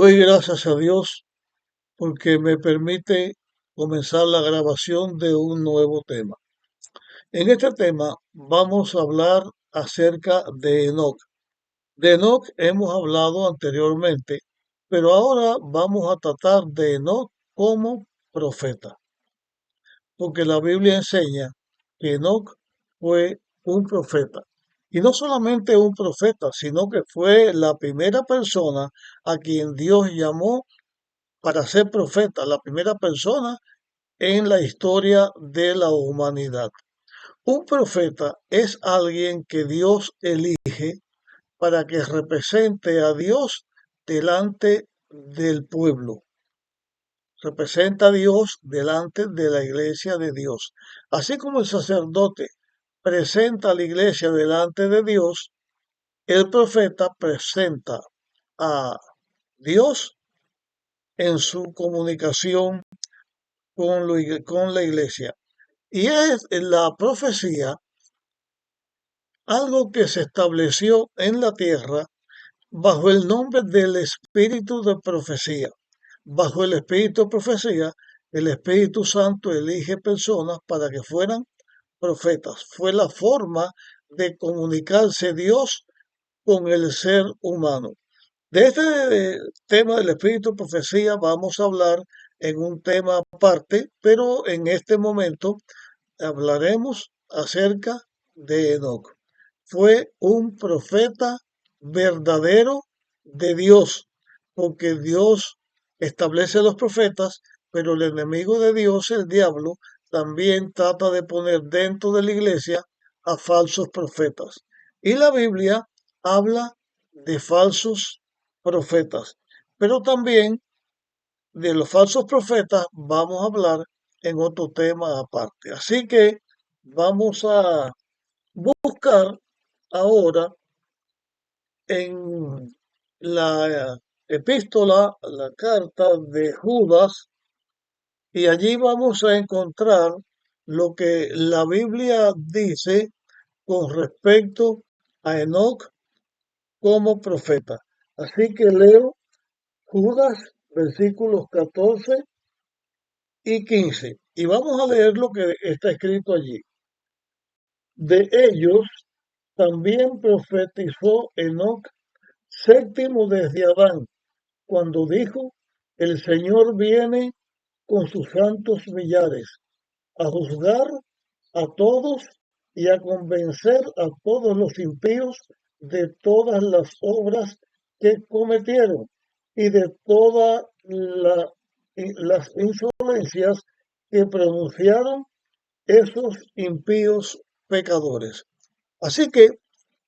Doy gracias a Dios porque me permite comenzar la grabación de un nuevo tema. En este tema vamos a hablar acerca de Enoc. De Enoc hemos hablado anteriormente, pero ahora vamos a tratar de Enoc como profeta, porque la Biblia enseña que Enoc fue un profeta. Y no solamente un profeta, sino que fue la primera persona a quien Dios llamó para ser profeta, la primera persona en la historia de la humanidad. Un profeta es alguien que Dios elige para que represente a Dios delante del pueblo. Representa a Dios delante de la iglesia de Dios. Así como el sacerdote presenta a la iglesia delante de Dios, el profeta presenta a Dios en su comunicación con la iglesia. Y es la profecía algo que se estableció en la tierra bajo el nombre del espíritu de profecía. Bajo el espíritu de profecía, el Espíritu Santo elige personas para que fueran profetas. Fue la forma de comunicarse Dios con el ser humano. De este tema del espíritu de profecía vamos a hablar en un tema aparte, pero en este momento hablaremos acerca de Enoc. Fue un profeta verdadero de Dios, porque Dios establece los profetas, pero el enemigo de Dios, el diablo, también trata de poner dentro de la iglesia a falsos profetas. Y la Biblia habla de falsos profetas, pero también de los falsos profetas vamos a hablar en otro tema aparte. Así que vamos a buscar ahora en la epístola, la carta de Judas, y allí vamos a encontrar lo que la Biblia dice con respecto a Enoc como profeta. Así que leo Judas, versículos 14 y 15. Y vamos a leer lo que está escrito allí. De ellos también profetizó Enoc, séptimo desde Adán, cuando dijo, el Señor viene con sus santos millares, a juzgar a todos y a convencer a todos los impíos de todas las obras que cometieron y de todas las insolencias que pronunciaron esos impíos pecadores. Así que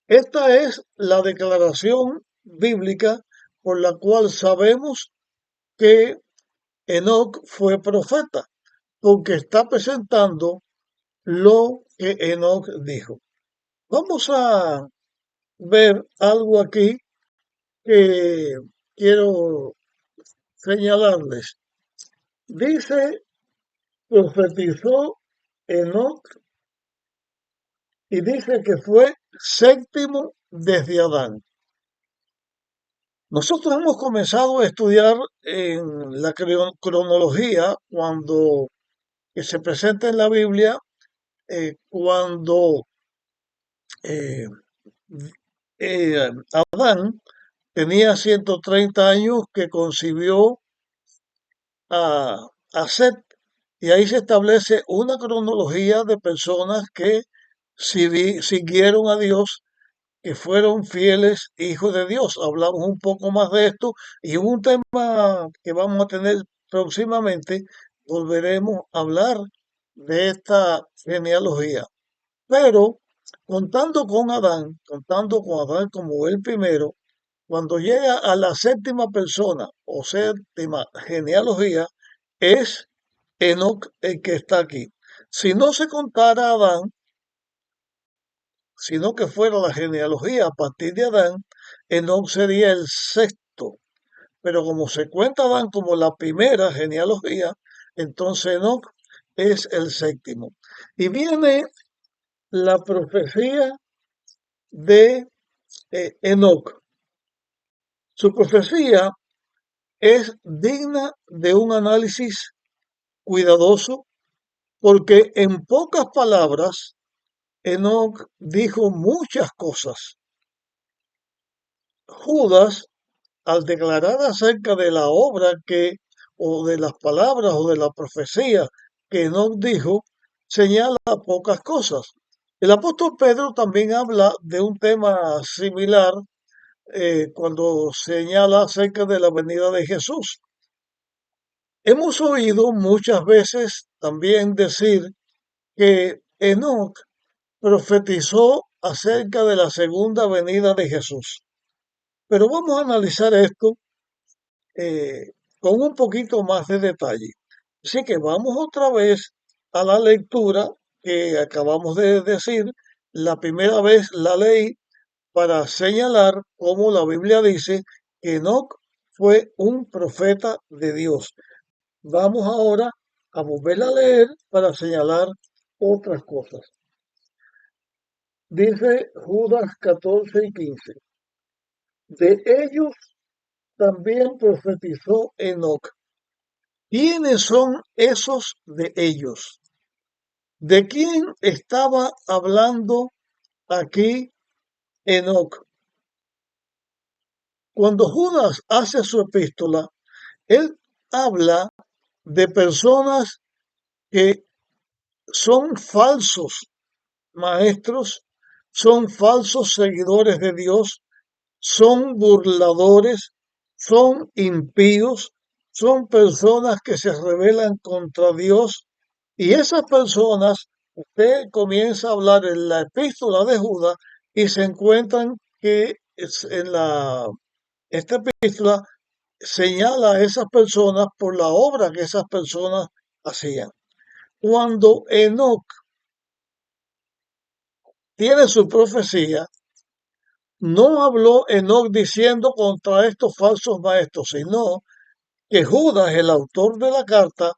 esta es la declaración bíblica por la cual sabemos que Enoc fue profeta, porque está presentando lo que Enoc dijo. Vamos a ver algo aquí que quiero señalarles. Dice, profetizó Enoc y dice que fue séptimo desde Adán. Nosotros hemos comenzado a estudiar en la cronología cuando que se presenta en la Biblia, cuando eh, Adán tenía 130 años que concibió a, a Set, y ahí se establece una cronología de personas que siguieron a Dios, que fueron fieles hijos de Dios. Hablamos un poco más de esto y un tema que vamos a tener próximamente, volveremos a hablar de esta genealogía. Pero contando con Adán como el primero, cuando llega a la séptima persona o séptima genealogía, es Enoc el que está aquí. Si no se contara a Adán, sino que fuera la genealogía a partir de Adán, Enoc sería el sexto. Pero como se cuenta a Adán como la primera genealogía, entonces Enoc es el séptimo. Y viene la profecía de Enoc. Su profecía es digna de un análisis cuidadoso porque en pocas palabras Enoc dijo muchas cosas. Judas, al declarar acerca de la obra que, o de las palabras o de la profecía que Enoc dijo, señala pocas cosas. El apóstol Pedro también habla de un tema similar cuando señala acerca de la venida de Jesús. Hemos oído muchas veces también decir que Enoc profetizó acerca de la segunda venida de Jesús. Pero vamos a analizar esto eh, con un poquito más de detalle. Así que vamos otra vez a la lectura que acabamos de decir. La primera vez la leí para señalar cómo la Biblia dice que Enoc fue un profeta de Dios. Vamos ahora a volverla a leer para señalar otras cosas. Dice Judas 14 y 15. De ellos también profetizó Enoc. ¿Quiénes son esos de ellos? ¿De quién estaba hablando aquí Enoc? Cuando Judas hace su epístola, él habla de personas que son falsos maestros, son falsos seguidores de Dios, son burladores, son impíos, son personas que se rebelan contra Dios. Y esas personas, usted comienza a hablar en la epístola de Judas y se encuentran que esta epístola señala a esas personas por la obra que esas personas hacían. Cuando Enoc tiene su profecía, no habló Enoc diciendo contra estos falsos maestros, sino que Judas, el autor de la carta,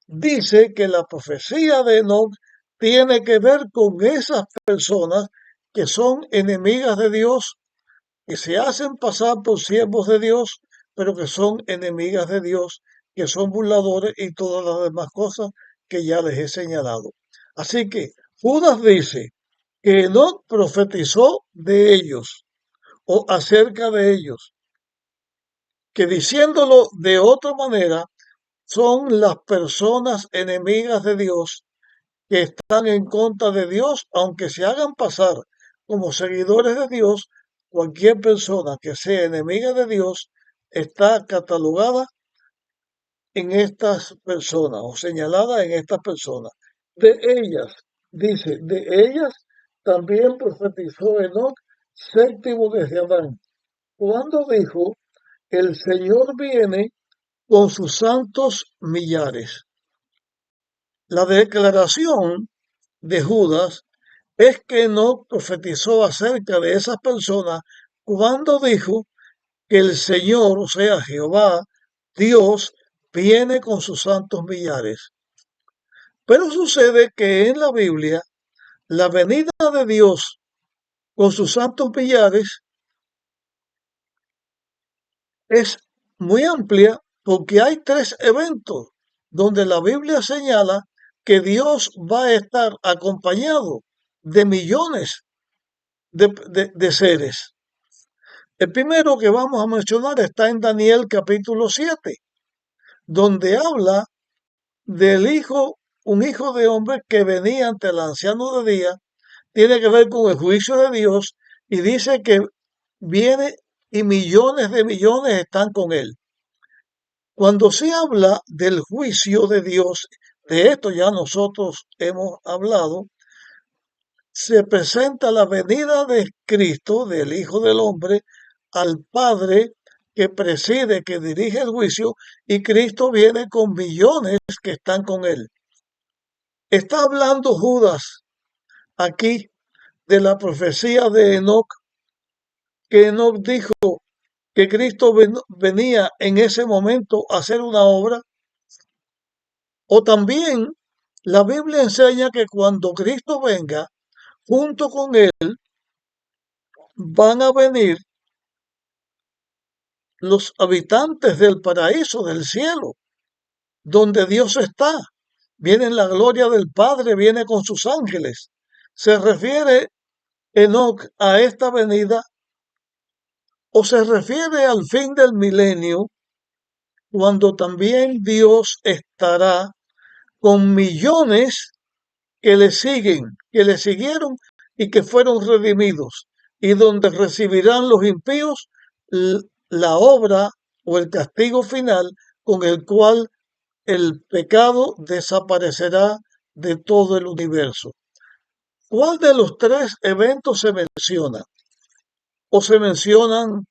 dice que la profecía de Enoc tiene que ver con esas personas que son enemigas de Dios, que se hacen pasar por siervos de Dios, pero que son enemigas de Dios, que son burladores y todas las demás cosas que ya les he señalado. Así que Judas dice que Enoc profetizó de ellos o acerca de ellos, que diciéndolo de otra manera, son las personas enemigas de Dios que están en contra de Dios, aunque se hagan pasar como seguidores de Dios. Cualquier persona que sea enemiga de Dios está catalogada en estas personas o señalada en estas personas. De ellas, dice, de ellas también profetizó Enoc, séptimo desde Adán, cuando dijo, el Señor viene con sus santos millares. La declaración de Judas es que no profetizó acerca de esas personas cuando dijo que el Señor, o sea, Jehová, Dios, viene con sus santos millares. Pero sucede que en la Biblia la venida de Dios con sus santos millares es muy amplia porque hay tres eventos donde la Biblia señala que Dios va a estar acompañado de millones de seres. El primero que vamos a mencionar está en Daniel capítulo 7, donde habla del hijo, un hijo de hombre que venía ante el anciano de día, tiene que ver con el juicio de Dios y dice que viene y millones de millones están con él. Cuando se habla del juicio de Dios, de esto ya nosotros hemos hablado, se presenta la venida de Cristo, del Hijo del Hombre, al Padre que preside, que dirige el juicio, y Cristo viene con millones que están con él. Está hablando Judas aquí de la profecía de Enoc, que Enoc dijo que Cristo venía en ese momento a hacer una obra. O también la Biblia enseña que cuando Cristo venga, junto con él van a venir los habitantes del paraíso, del cielo, donde Dios está. Viene en la gloria del Padre, viene con sus ángeles. ¿Se refiere Enoc a esta venida o se refiere al fin del milenio, cuando también Dios estará con millones que le siguen, que le siguieron y que fueron redimidos, y donde recibirán los impíos la obra o el castigo final con el cual el pecado desaparecerá de todo el universo? ¿Cuál de los tres eventos se menciona? ¿O se mencionan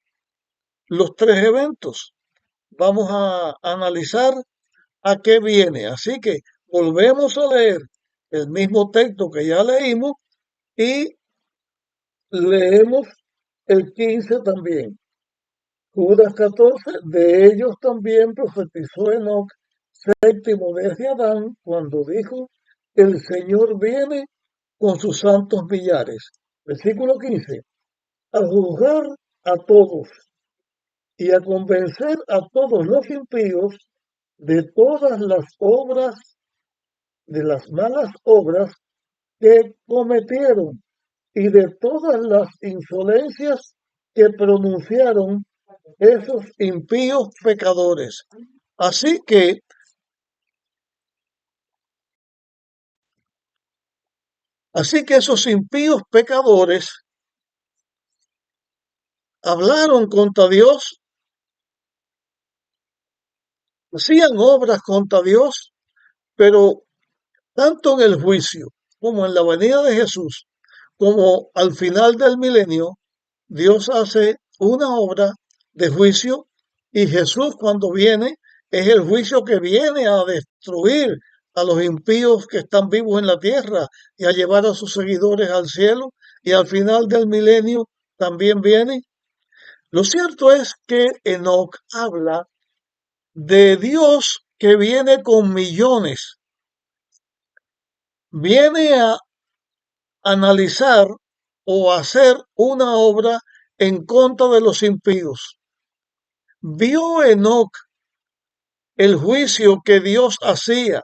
los tres eventos? Vamos a analizar a qué viene. Así que volvemos a leer el mismo texto que ya leímos y leemos el 15 también. Judas 14, de ellos también profetizó Enoc, séptimo desde Adán, cuando dijo, el Señor viene con sus santos millares. Versículo 15, a juzgar a todos y a convencer a todos los impíos de todas las obras, de las malas obras que cometieron y de todas las insolencias que pronunciaron esos impíos pecadores. Así que esos impíos pecadores hablaron contra Dios, hacían obras contra Dios, pero tanto en el juicio como en la venida de Jesús, como al final del milenio, Dios hace una obra de juicio y Jesús cuando viene es el juicio que viene a destruir a los impíos que están vivos en la tierra y a llevar a sus seguidores al cielo, y al final del milenio también viene. Lo cierto es que Enoc habla de Dios que viene con millones, viene a analizar o hacer una obra en contra de los impíos. Vio Enoc el juicio que Dios hacía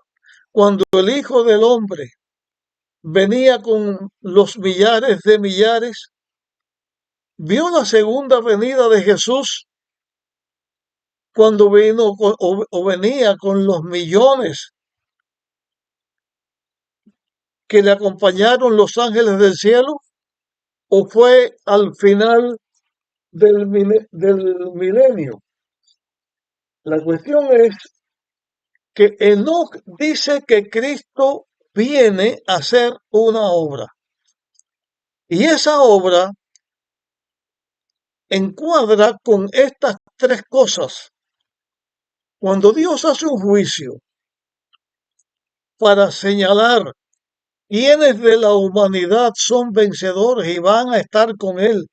cuando el Hijo del Hombre venía con los millares de millares. Vio la segunda venida de Jesús cuando vino o venía con los millones que le acompañaron los ángeles del cielo, o fue al final del milenio. La cuestión es que Enoc dice que Cristo viene a hacer una obra. Y esa obra encuadra con estas tres cosas. Cuando Dios hace un juicio para señalar quiénes de la humanidad son vencedores y van a estar con Él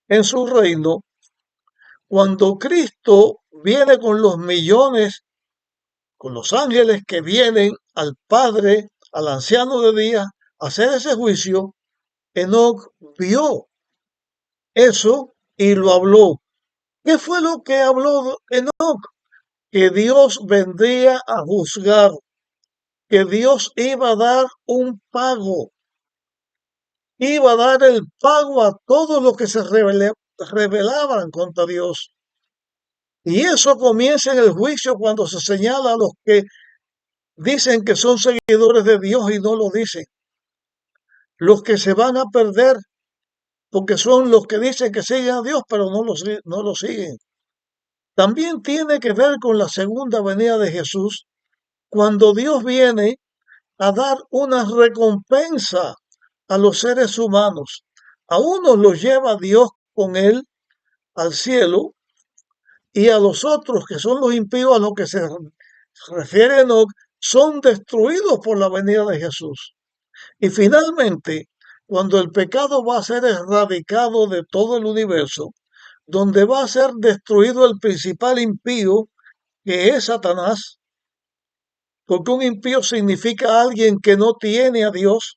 en su reino, cuando Cristo viene con los millones, con los ángeles que vienen al Padre, al anciano de días, a hacer ese juicio, Enoc vio eso y lo habló. ¿Qué fue lo que habló Enoc? Que Dios vendría a juzgar, que Dios iba a dar un pago, iba a dar el pago a todos los que se rebelaban contra Dios. Y eso comienza en el juicio cuando se señala a los que dicen que son seguidores de Dios y no lo dicen. Los que se van a perder porque son los que dicen que siguen a Dios pero no lo siguen. También tiene que ver con la segunda venida de Jesús, cuando Dios viene a dar una recompensa a los seres humanos. A unos los lleva Dios con él al cielo, y a los otros, que son los impíos a los que se refiere Enoc, son destruidos por la venida de Jesús. Y finalmente, cuando el pecado va a ser erradicado de todo el universo, donde va a ser destruido el principal impío, que es Satanás, porque un impío significa alguien que no tiene a Dios,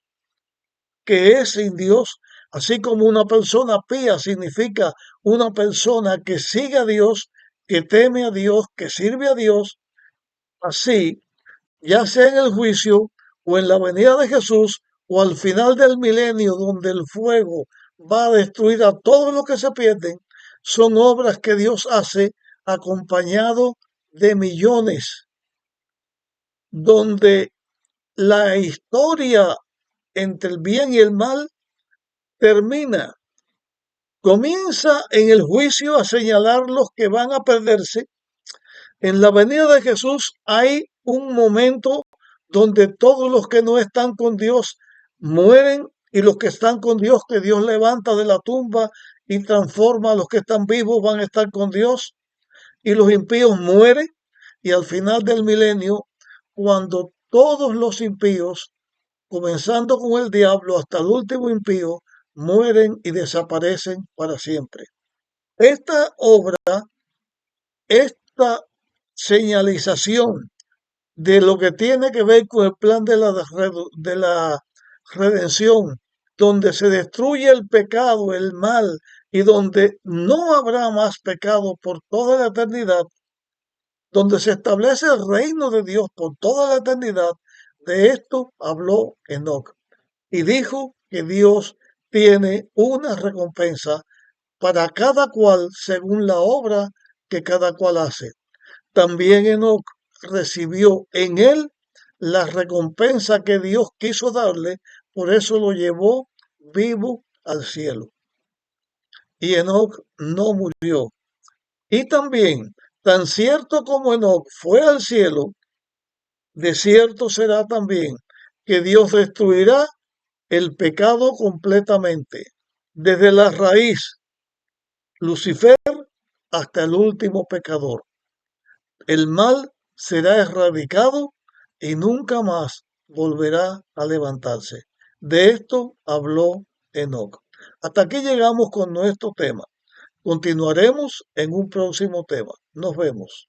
que es sin Dios, así como una persona pía significa una persona que sigue a Dios que teme a Dios, que sirve a Dios, así, ya sea en el juicio o en la venida de Jesús o al final del milenio, donde el fuego va a destruir a todos los que se pierden, son obras que Dios hace acompañado de millones, donde la historia entre el bien y el mal termina. Comienza en el juicio a señalar los que van a perderse. En la venida de Jesús hay un momento donde todos los que no están con Dios mueren y los que están con Dios, que Dios levanta de la tumba y transforma a los que están vivos, van a estar con Dios, y los impíos mueren. Y al final del milenio, cuando todos los impíos, comenzando con el diablo hasta el último impío, mueren y desaparecen para siempre. Esta obra, esta señalización de lo que tiene que ver con el plan de la redención, donde se destruye el pecado, el mal, y donde no habrá más pecado por toda la eternidad, donde se establece el reino de Dios por toda la eternidad. De esto habló Enoc y dijo que Dios tiene una recompensa para cada cual según la obra que cada cual hace. También Enoc recibió en él la recompensa que Dios quiso darle, por eso lo llevó vivo al cielo. Y Enoc no murió. Y también, tan cierto como Enoc fue al cielo, de cierto será también que Dios destruirá el pecado completamente, desde la raíz, Lucifer, hasta el último pecador. El mal será erradicado y nunca más volverá a levantarse. De esto habló Enoc. Hasta aquí llegamos con nuestro tema. Continuaremos en un próximo tema. Nos vemos.